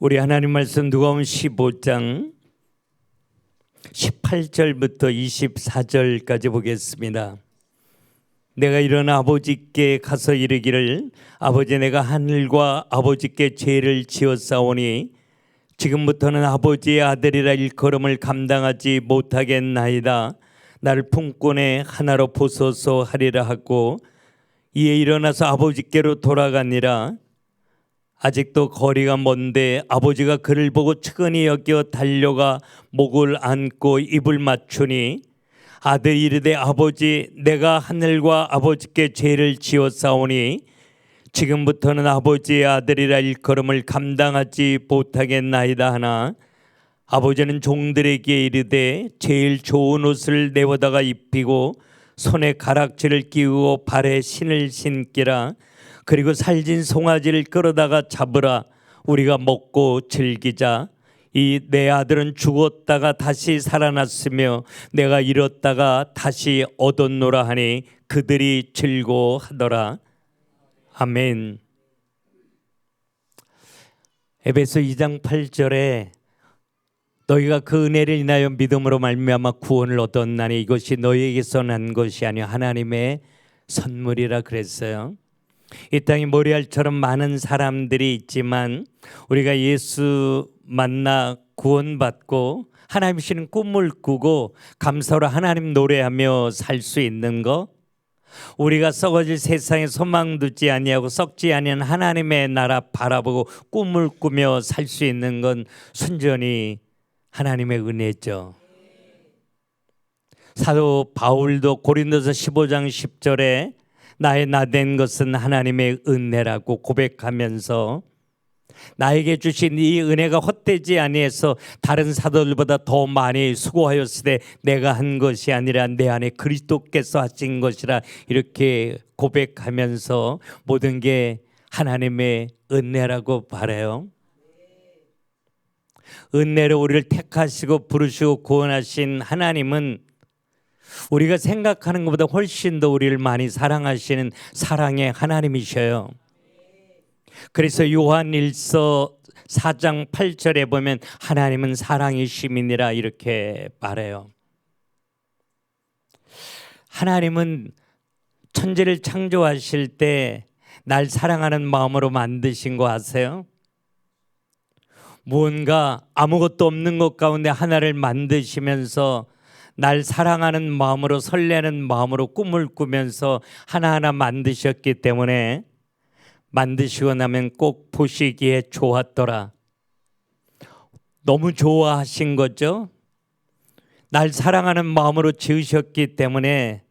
우리 하나님 말씀 누가복음 15장 18절부터 24절까지 보겠습니다. 내가 일어나 아버지께 가서 이르기를 아버지 내가 하늘과 아버지께 죄를 지었사오니 지금부터는 아버지의 아들이라 일컬음을 감당하지 못하겠나이다. 나를 품꾼의 하나로 보소서 하리라 하고 이에 일어나서 아버지께로 돌아가니라. 아직도 거리가 먼데 아버지가 그를 보고 측은히 여겨 달려가 목을 안고 입을 맞추니 아들이 이르되 아버지 내가 하늘과 아버지께 죄를 지었사오니 지금부터는 아버지의 아들이라 일컬음을 감당하지 못하겠나이다 하나 아버지는 종들에게 이르되 제일 좋은 옷을 내어다가 입히고 손에 가락지를 끼우고 발에 신을 신기라. 그리고 살진 송아지를 끌어다가 잡으라. 우리가 먹고 즐기자. 이 내 아들은 죽었다가 다시 살아났으며 내가 잃었다가 다시 얻었노라 하니 그들이 즐거워하더라. 아멘. 에베소 2장 8절에 너희가 그 은혜를 인하여 믿음으로 말미암아 구원을 얻었나니 이것이 너희에게서 난 것이 아니요 하나님의 선물이라 그랬어요. 이 땅에 모리알처럼 많은 사람들이 있지만 우리가 예수 만나 구원받고 하나님 주시는 꿈을 꾸고 감사로 하나님 노래하며 살 수 있는 거, 우리가 썩어질 세상에 소망 두지 아니하고 썩지 아니한 하나님의 나라 바라보고 꿈을 꾸며 살 수 있는 건 순전히 하나님의 은혜죠. 사도 바울도 고린도서 15장 10절에 나의 나된 것은 하나님의 은혜라고 고백하면서 나에게 주신 이 은혜가 헛되지 아니해서 다른 사도들보다 더 많이 수고하였으되 내가 한 것이 아니라 내 안에 그리스도께서 하신 것이라 이렇게 고백하면서 모든 게 하나님의 은혜라고 말해요. 은혜로 우리를 택하시고 부르시고 구원하신 하나님은 우리가 생각하는 것보다 훨씬 더 우리를 많이 사랑하시는 사랑의 하나님이셔요. 그래서 요한일서 4장 8절에 보면 하나님은 사랑이심이니라 이렇게 말해요. 하나님은 천지를 창조하실 때 날 사랑하는 마음으로 만드신 거 아세요? 무언가 아무것도 없는 것 가운데 하나를 만드시면서 날 사랑하는 마음으로 설레는 마음으로 꿈을 꾸면서 하나하나 만드셨기 때문에 만드시고 나면 꼭 보시기에 좋았더라. 너무 좋아하신 거죠. 날 사랑하는 마음으로 지으셨기 때문에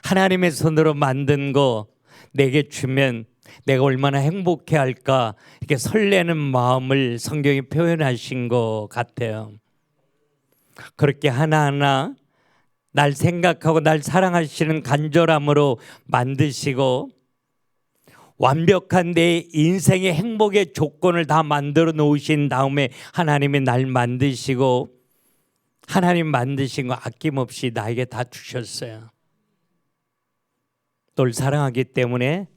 하나님의 손으로 만든 거 내게 주면 내가 얼마나 행복해 할까 이렇게 설레는 마음을 성경이 표현하신 것 같아요. 그렇게 하나하나 날 생각하고 날 사랑하시는 간절함으로 만드시고 완벽한 내 인생의 행복의 조건을 다 만들어 놓으신 다음에 하나님이 날 만드시고 하나님 만드신 거 아낌없이 나에게 다 주셨어요. 널 사랑하기 때문에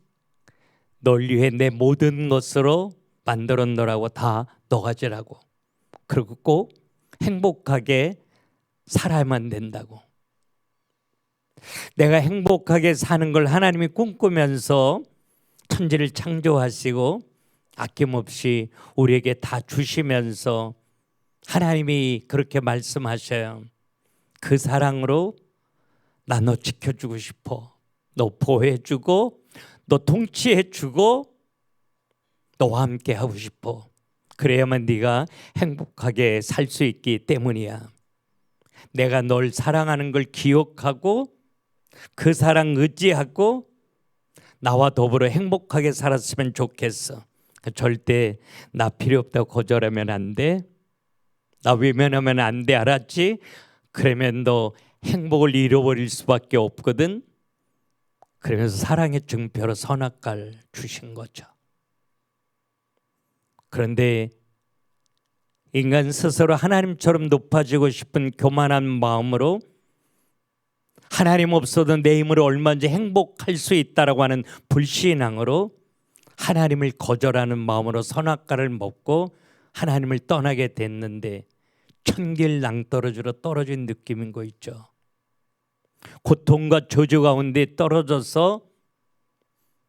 널 위해 내 모든 것으로 만들었노라고 다 너 가지라고. 그리고 꼭 행복하게 살아야만 된다고. 내가 행복하게 사는 걸 하나님이 꿈꾸면서 천지를 창조하시고 아낌없이 우리에게 다 주시면서 하나님이 그렇게 말씀하셔요. 그 사랑으로 나 너 지켜주고 싶어. 너 보호해주고 너 통치해주고 너와 함께 하고 싶어. 그래야만 네가 행복하게 살 수 있기 때문이야. 내가 널 사랑하는 걸 기억하고 그 사랑 의지하고 나와 더불어 행복하게 살았으면 좋겠어. 절대 나 필요 없다고 거절하면 안 돼. 나 외면하면 안 돼. 알았지? 그러면 너 행복을 잃어버릴 수밖에 없거든. 그러면서 사랑의 증표로 선악과를 주신 거죠. 그런데 인간 스스로 하나님처럼 높아지고 싶은 교만한 마음으로 하나님 없어도 내 힘으로 얼마든지 행복할 수 있다라고 하는 불신앙으로 하나님을 거절하는 마음으로 선악과를 먹고 하나님을 떠나게 됐는데 천길 낭떠러지로 떨어진 느낌인 거 있죠. 고통과 저주 가운데 떨어져서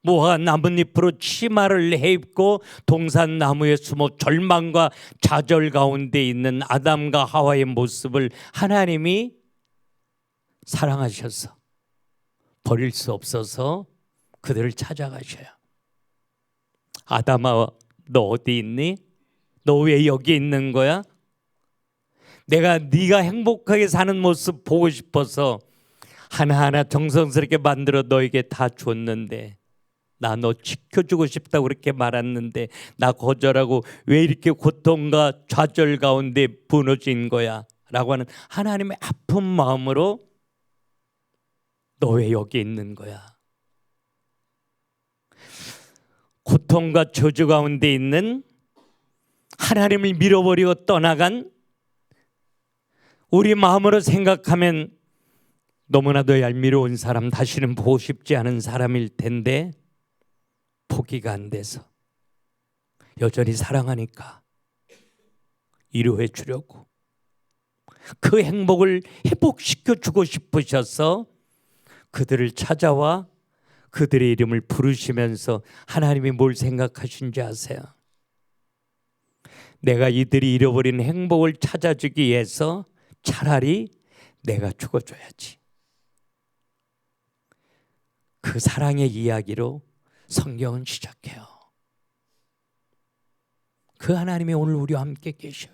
모아 나뭇잎으로 치마를 해입고 동산나무에 숨어 절망과 좌절 가운데 있는 아담과 하와의 모습을 하나님이 사랑하셔서 버릴 수 없어서 그들을 찾아가셔요. 아담아, 너 어디 있니? 너 왜 여기 있는 거야? 내가 네가 행복하게 사는 모습 보고 싶어서 하나하나 정성스럽게 만들어 너에게 다 줬는데, 나 너 지켜주고 싶다고 그렇게 말했는데 나 거절하고 왜 이렇게 고통과 좌절 가운데 무너진 거야? 라고 하는 하나님의 아픈 마음으로 너 왜 여기 있는 거야? 고통과 저주 가운데 있는 하나님을 밀어버리고 떠나간 우리 마음으로 생각하면 너무나도 얄미로운 사람, 다시는 보고 싶지 않은 사람일 텐데 포기가 안 돼서 여전히 사랑하니까 위로해 주려고, 그 행복을 회복시켜 주고 싶으셔서 그들을 찾아와 그들의 이름을 부르시면서 하나님이 뭘 생각하신지 아세요? 내가 이들이 잃어버린 행복을 찾아주기 위해서 차라리 내가 죽어줘야지. 그 사랑의 이야기로 성경은 시작해요. 그 하나님이 오늘 우리와 함께 계셔요.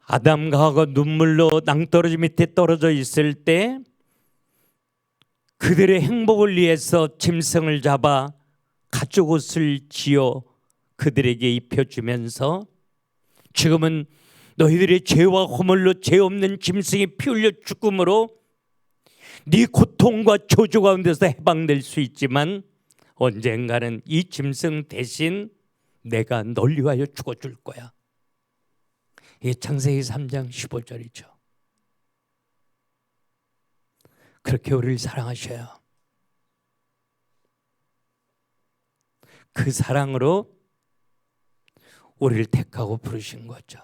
아담과 하와가 눈물로 낭떠러지 밑에 떨어져 있을 때 그들의 행복을 위해서 짐승을 잡아 가죽 옷을 지어 그들에게 입혀주면서 지금은 너희들의 죄와 허물로 죄 없는 짐승이 피 흘려 죽음으로 네 고통과 저주 가운데서 해방될 수 있지만 언젠가는 이 짐승 대신 내가 널 위하여 죽어줄 거야. 이게 창세기 3장 15절이죠. 그렇게 우리를 사랑하셔요. 그 사랑으로 우리를 택하고 부르신 거죠.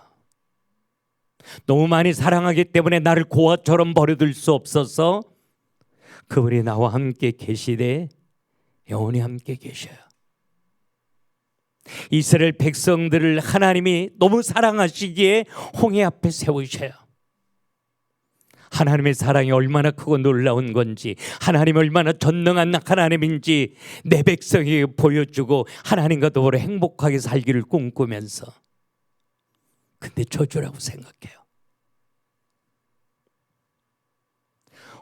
너무 많이 사랑하기 때문에 나를 고아처럼 버려둘 수 없어서 그분이 나와 함께 계시되 영원히 함께 계셔요. 이스라엘 백성들을 하나님이 너무 사랑하시기에 홍해 앞에 세우셔요. 하나님의 사랑이 얼마나 크고 놀라운 건지, 하나님이 얼마나 전능한 하나님인지 내 백성에게 보여주고 하나님과 더불어 행복하게 살기를 꿈꾸면서, 근데 저주라고 생각해요.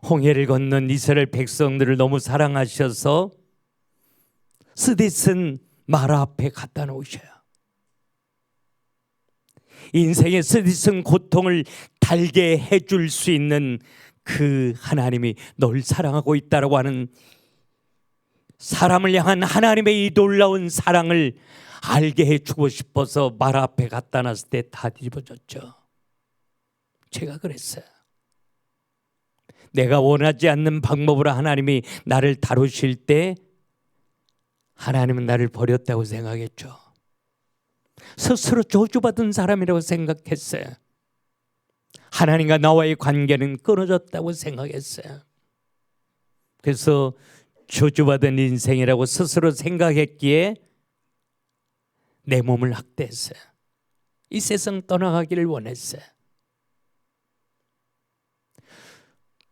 홍해를 건넌 이스라엘 백성들을 너무 사랑하셔서 스디슨 마라 앞에 갖다 놓으셔요. 인생의 스디슨 고통을 달게 해줄 수 있는 그 하나님이 널 사랑하고 있다고 하는, 사람을 향한 하나님의 이 놀라운 사랑을 알게 해주고 싶어서 마라 앞에 갖다 놨을 때 다 뒤집어졌죠. 제가 그랬어요. 내가 원하지 않는 방법으로 하나님이 나를 다루실 때 하나님은 나를 버렸다고 생각했죠. 스스로 저주받은 사람이라고 생각했어요. 하나님과 나와의 관계는 끊어졌다고 생각했어요. 그래서 저주받은 인생이라고 스스로 생각했기에 내 몸을 학대했어요. 이 세상 떠나가기를 원했어요.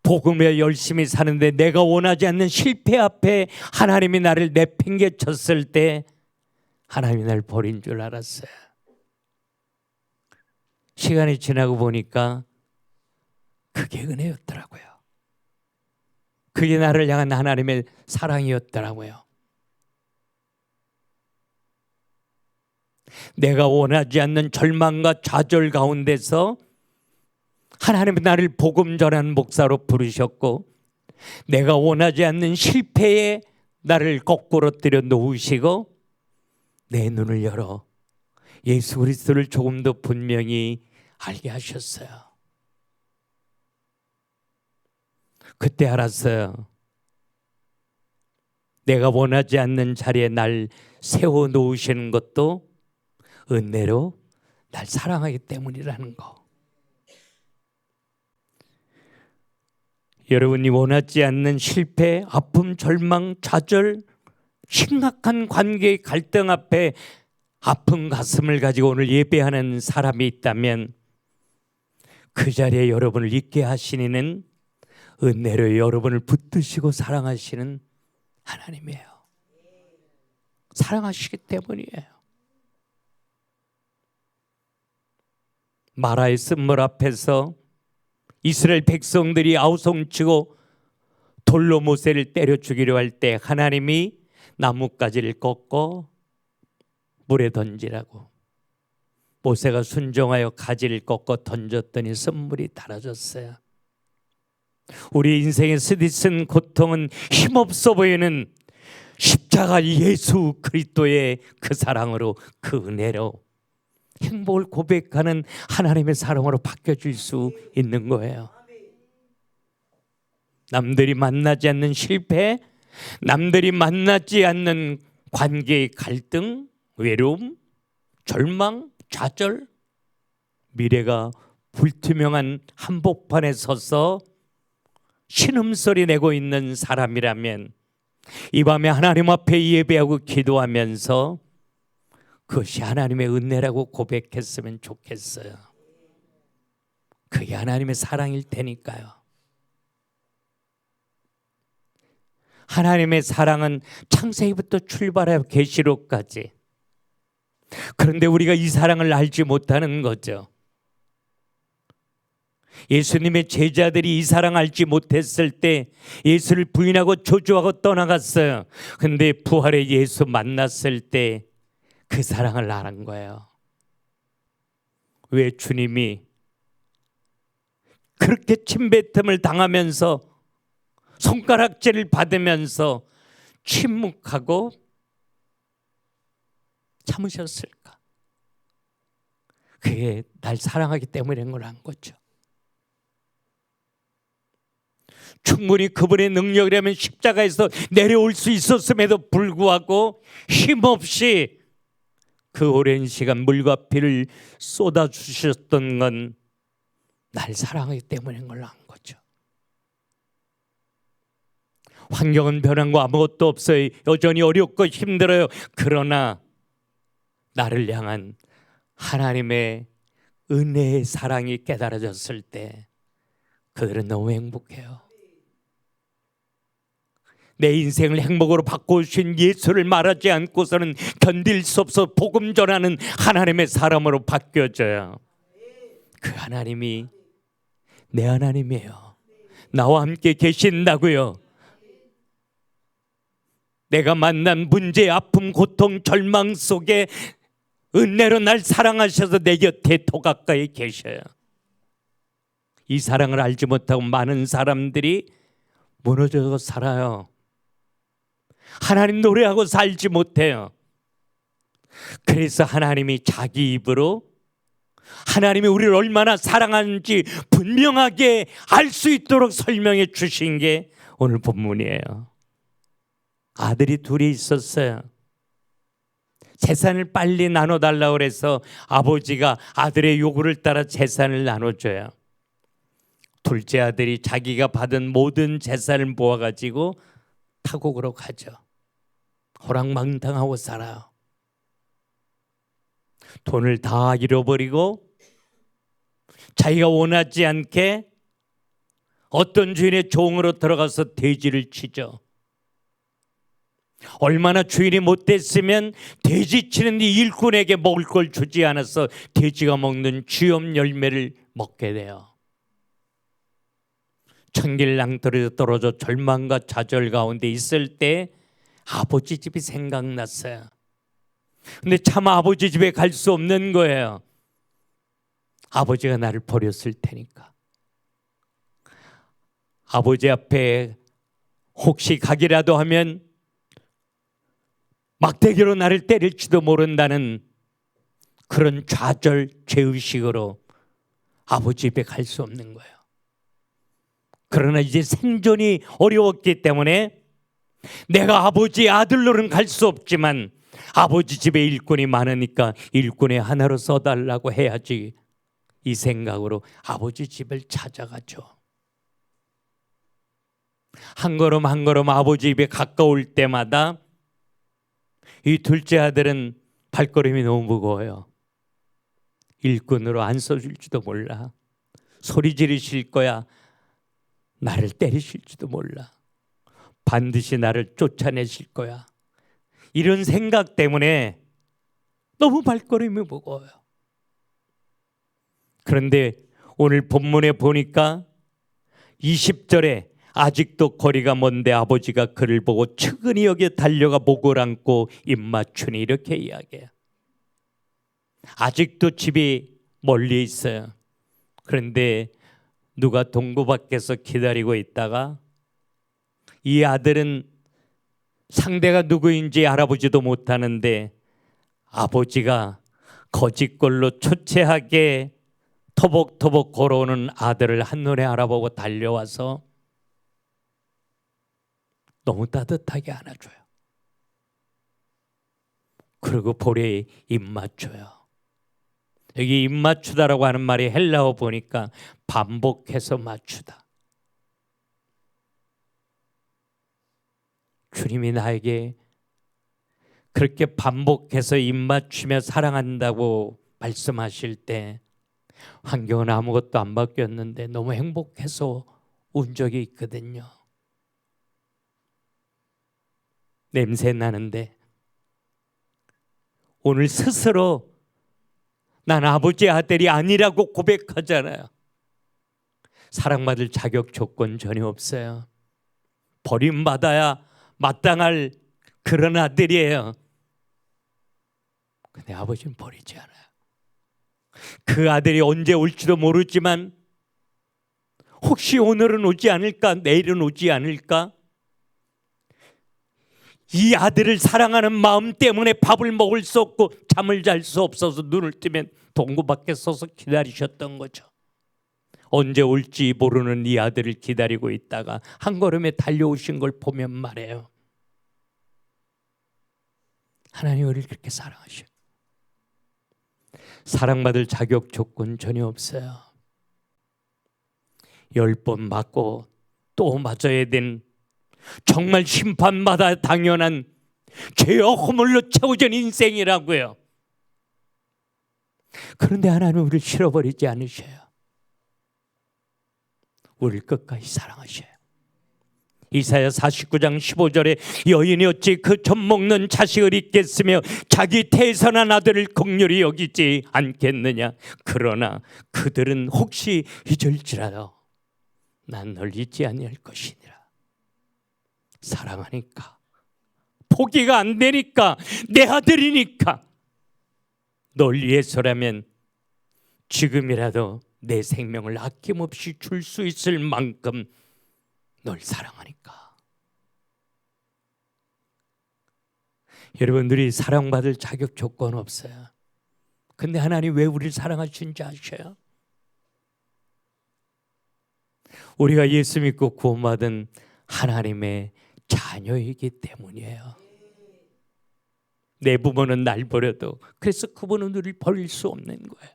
복음에 열심히 사는데 내가 원하지 않는 실패 앞에 하나님이 나를 내팽개쳤을 때 하나님이 나를 버린 줄 알았어요. 시간이 지나고 보니까 그게 은혜였더라고요. 그게 나를 향한 하나님의 사랑이었더라고요. 내가 원하지 않는 절망과 좌절 가운데서 하나님은 나를 복음 전하는 목사로 부르셨고, 내가 원하지 않는 실패에 나를 거꾸로 들여 놓으시고 내 눈을 열어 예수 그리스도를 조금 더 분명히 알게 하셨어요. 그때 알았어요. 내가 원하지 않는 자리에 날 세워놓으시는 것도 은혜로 날 사랑하기 때문이라는 거. 여러분이 원하지 않는 실패, 아픔, 절망, 좌절, 심각한 관계의 갈등 앞에 아픈 가슴을 가지고 오늘 예배하는 사람이 있다면 그 자리에 여러분을 있게 하시는 은혜로 여러분을 붙드시고 사랑하시는 하나님이에요. 사랑하시기 때문이에요. 마라의 쓴물 앞에서 이스라엘 백성들이 아우성치고 돌로 모세를 때려 죽이려 할 때 하나님이 나뭇가지를 꺾어 물에 던지라고, 모세가 순종하여 가지를 꺾어 던졌더니 쓴물이 달아졌어요. 우리 인생의 스디쓴 고통은 힘없어 보이는 십자가 예수 그리스도의 그 사랑으로, 그 은혜로 행복을 고백하는 하나님의 사랑으로 바뀌어질 수 있는 거예요. 남들이 만나지 않는 실패, 남들이 만나지 않는 관계의 갈등, 외로움, 절망, 좌절, 미래가 불투명한 한복판에 서서 신음소리 내고 있는 사람이라면 이 밤에 하나님 앞에 예배하고 기도하면서 그것이 하나님의 은혜라고 고백했으면 좋겠어요. 그게 하나님의 사랑일 테니까요. 하나님의 사랑은 창세기부터 출발하여 계시록까지. 그런데 우리가 이 사랑을 알지 못하는 거죠. 예수님의 제자들이 이 사랑 알지 못했을 때 예수를 부인하고 저주하고 떠나갔어요. 근데 부활의 예수 만났을 때 그 사랑을 알은 거예요. 왜 주님이 그렇게 침뱉음을 당하면서 손가락질을 받으면서 침묵하고 참으셨을까? 그게 날 사랑하기 때문인 걸 안 거죠. 충분히 그분의 능력이라면 십자가에서 내려올 수 있었음에도 불구하고 힘없이 그 오랜 시간 물과 피를 쏟아주셨던 건 날 사랑하기 때문인 걸 안 거죠. 환경은 변한 거 아무것도 없어요. 여전히 어렵고 힘들어요. 그러나 나를 향한 하나님의 은혜의 사랑이 깨달아졌을 때 그들은 너무 행복해요. 내 인생을 행복으로 바꿔주신 예수를 말하지 않고서는 견딜 수 없어 복음 전하는 하나님의 사람으로 바뀌어져요. 그 하나님이 내 하나님이에요. 나와 함께 계신다고요. 내가 만난 문제, 아픔, 고통, 절망 속에 은혜로 날 사랑하셔서 내 곁에 더 가까이 계셔요. 이 사랑을 알지 못하고 많은 사람들이 무너져서 살아요. 하나님 노래하고 살지 못해요. 그래서 하나님이 자기 입으로 하나님이 우리를 얼마나 사랑하는지 분명하게 알 수 있도록 설명해 주신 게 오늘 본문이에요. 아들이 둘이 있었어요. 재산을 빨리 나눠달라고 그래서 아버지가 아들의 요구를 따라 재산을 나눠줘요. 둘째 아들이 자기가 받은 모든 재산을 모아가지고 타국으로 가죠. 호랑망당하고 살아요. 돈을 다 잃어버리고 자기가 원하지 않게 어떤 주인의 종으로 들어가서 돼지를 치죠. 얼마나 주인이 못됐으면 돼지 치는 이 일꾼에게 먹을 걸 주지 않아서 돼지가 먹는 쥐염 열매를 먹게 돼요. 천길낭터리에 떨어져 절망과 좌절 가운데 있을 때 아버지 집이 생각났어요. 근데 참 아버지 집에 갈 수 없는 거예요. 아버지가 나를 버렸을 테니까. 아버지 앞에 혹시 가기라도 하면 막대기로 나를 때릴지도 모른다는 그런 좌절 죄의식으로 아버지 집에 갈 수 없는 거예요. 그러나 이제 생존이 어려웠기 때문에 내가 아버지의 아들로는 갈 수 없지만 아버지 집에 일꾼이 많으니까 일꾼의 하나로 써달라고 해야지, 이 생각으로 아버지 집을 찾아가죠. 한 걸음 한 걸음 아버지 집에 가까울 때마다 이 둘째 아들은 발걸음이 너무 무거워요. 일꾼으로 안 써줄지도 몰라. 소리 지르실 거야. 나를 때리실지도 몰라. 반드시 나를 쫓아내실 거야. 이런 생각 때문에 너무 발걸음이 무거워요. 그런데 오늘 본문에 보니까 20절에 아직도 거리가 먼데 아버지가 그를 보고 측은히 여겨 달려가 목을 안고 입 맞추니, 이렇게 이야기해요. 아직도 집이 멀리 있어요. 그런데 누가 동구 밖에서 기다리고 있다가 이 아들은 상대가 누구인지 알아보지도 못하는데 아버지가 거짓골로 초췌하게 터벅터벅 걸어오는 아들을 한눈에 알아보고 달려와서 너무 따뜻하게 안아줘요. 그리고 볼에 입 맞춰요. 여기 입 맞추다라고 하는 말이 헬라어 보니까 반복해서 맞추다. 주님이 나에게 그렇게 반복해서 입 맞추며 사랑한다고 말씀하실 때 환경은 아무것도 안 바뀌었는데 너무 행복해서 운 적이 있거든요. 냄새 나는데 오늘 스스로 난 아버지의 아들이 아니라고 고백하잖아요. 사랑받을 자격 조건 전혀 없어요. 버림받아야 마땅할 그런 아들이에요. 근데 아버지는 버리지 않아요. 그 아들이 언제 올지도 모르지만 혹시 오늘은 오지 않을까, 내일은 오지 않을까, 이 아들을 사랑하는 마음 때문에 밥을 먹을 수 없고 잠을 잘 수 없어서 눈을 뜨면 동구 밖에 서서 기다리셨던 거죠. 언제 올지 모르는 이 아들을 기다리고 있다가 한 걸음에 달려오신 걸 보면 말해요. 하나님 우리를 그렇게 사랑하셔요. 사랑받을 자격 조건 전혀 없어요. 10번 맞고 또 맞아야 된, 정말 심판마다 당연한 죄와 허물로 채워진 인생이라고요. 그런데 하나님 우리를 싫어버리지 않으셔요. 우리를 끝까지 사랑하셔요. 이사야 49장 15절에 여인이 어찌 그 젖 먹는 자식을 잊겠으며 자기 태선한 아들을 긍휼히 여기지 않겠느냐. 그러나 그들은 혹시 잊을지라도 난 널 잊지 아니할 것이니라. 사랑하니까, 포기가 안 되니까, 내 아들이니까, 널 위해서라면 지금이라도 내 생명을 아낌없이 줄 수 있을 만큼 널 사랑하니까. 여러분들이 사랑받을 자격 조건 없어요. 근데 하나님 왜 우리를 사랑하시는지 아셔요? 우리가 예수 믿고 구원받은 하나님의 자녀이기 때문이에요. 내 부모는 날 버려도 그래서 그분은 우리를 버릴 수 없는 거예요.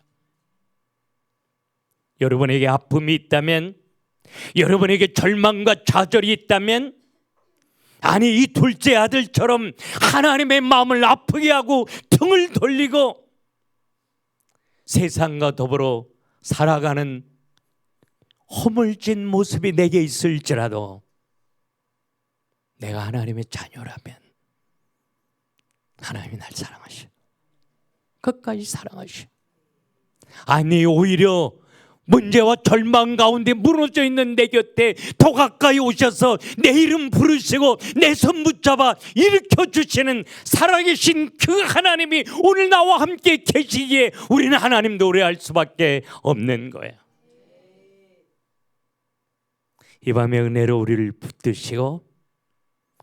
여러분에게 아픔이 있다면, 여러분에게 절망과 좌절이 있다면, 아니 이 둘째 아들처럼 하나님의 마음을 아프게 하고 등을 돌리고 세상과 더불어 살아가는 허물진 모습이 내게 있을지라도 내가 하나님의 자녀라면 하나님이 날 사랑하셔. 끝까지 사랑하셔. 아니 오히려 문제와 절망 가운데 무너져 있는 내 곁에 더 가까이 오셔서 내 이름 부르시고 내 손 붙잡아 일으켜 주시는 살아계신 그 하나님이 오늘 나와 함께 계시기에 우리는 하나님 노래할 수밖에 없는 거예요. 이 밤에 은혜로 우리를 붙드시고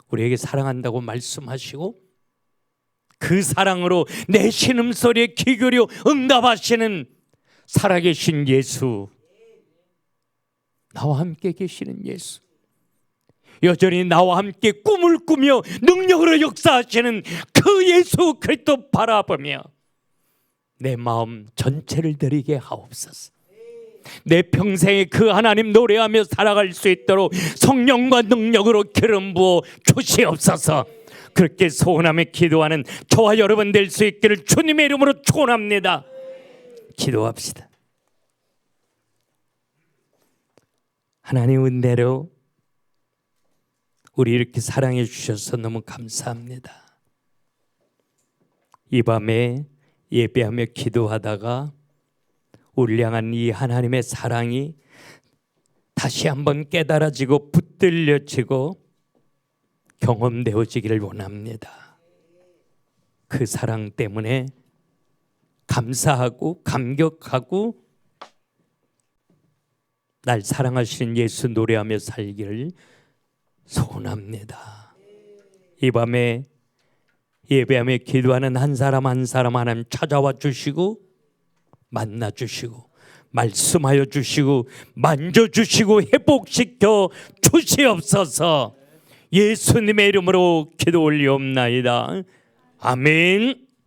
우리에게 사랑한다고 말씀하시고 그 사랑으로 내 신음소리에 귀 기울여 응답하시는 살아계신 예수, 나와 함께 계시는 예수, 여전히 나와 함께 꿈을 꾸며 능력으로 역사하시는 그 예수 그리스도 바라보며 내 마음 전체를 드리게 하옵소서. 내 평생에 그 하나님 노래하며 살아갈 수 있도록 성령과 능력으로 기름 부어 주시옵소서. 그렇게 소원하며 기도하는 저와 여러분 될 수 있기를 주님의 이름으로 축원합니다. 기도합시다. 하나님 은혜로 우리 이렇게 사랑해 주셔서 너무 감사합니다. 이 밤에 예배하며 기도하다가 우리를 향한 이 하나님의 사랑이 다시 한번 깨달아지고 붙들려지고 경험되어지기를 원합니다. 그 사랑 때문에 감사하고 감격하고 날 사랑하시는 예수 노래하며 살기를 소원합니다. 이 밤에 예배하며 기도하는 한 사람 한 사람 하나님 찾아와 주시고 만나 주시고 말씀하여 주시고 만져 주시고 회복시켜 주시옵소서. 예수님의 이름으로 기도 올리옵나이다. 아멘.